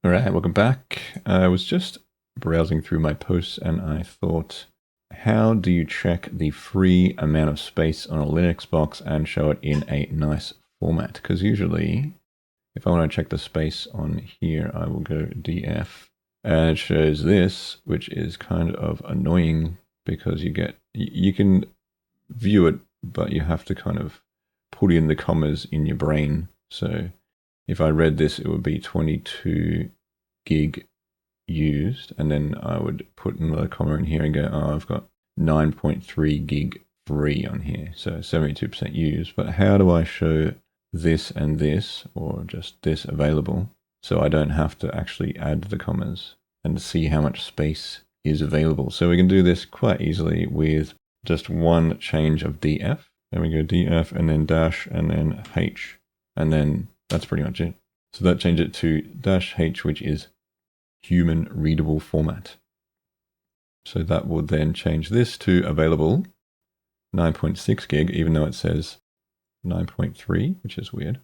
All right, welcome back. I was just browsing through my posts and I thought, how do you check the free amount of space on a Linux box and show it in a nice format? Because usually, if I want to check the space on here, I will go df and it shows this, which is kind of annoying because you can view it, but you have to kind of put in the commas in your brain. So if I read this, it would be 22 gig used, and then I would put another comma in here and go, oh, I've got 9.3 gig free on here, so 72% used. But how do I show this and this, or just this available, so I don't have to actually add the commas and see how much space is available? So we can do this quite easily with just one change of df. Then we go df and then dash and then h, and then that's pretty much it. So that changed it to -h, which is human readable format. So that will then change this to available 9.6 gig, even though it says 9.3, which is weird.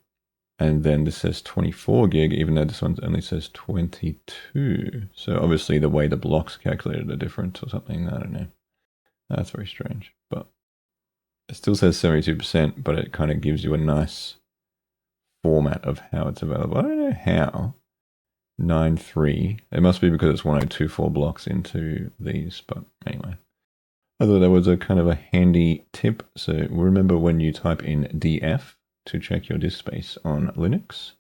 And then this says 24 gig, even though this one only says 22. So obviously the way the blocks calculated are different or something. I don't know. That's very strange. But it still says 72%, but it kind of gives you a nice format of how it's available. I don't know how. 9.3. It must be because it's 1024 blocks into these, but anyway. I thought that was a kind of a handy tip. So remember, when you type in df to check your disk space on Linux,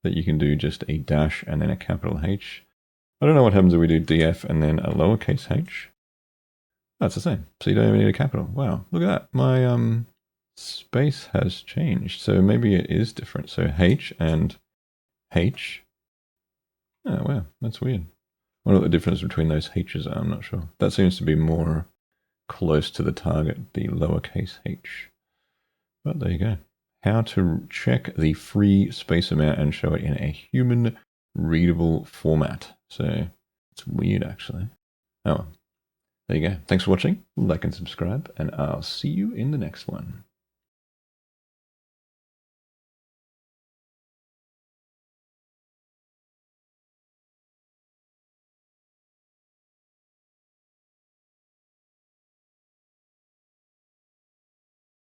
that you can do just a dash and then a capital H. I don't know what happens if we do df and then a lowercase h. That's the same. So you don't even need a capital. Wow, look at that. My space has changed. So maybe it is different. So h and h. Oh, wow, that's weird. I wonder what the difference between those H's are, I'm not sure. That seems to be more close to the target, the lowercase h. But there you go. How to check the free space amount and show it in a human readable format. So it's weird, actually. Oh, well. There you go. Thanks for watching. Like and subscribe, and I'll see you in the next one.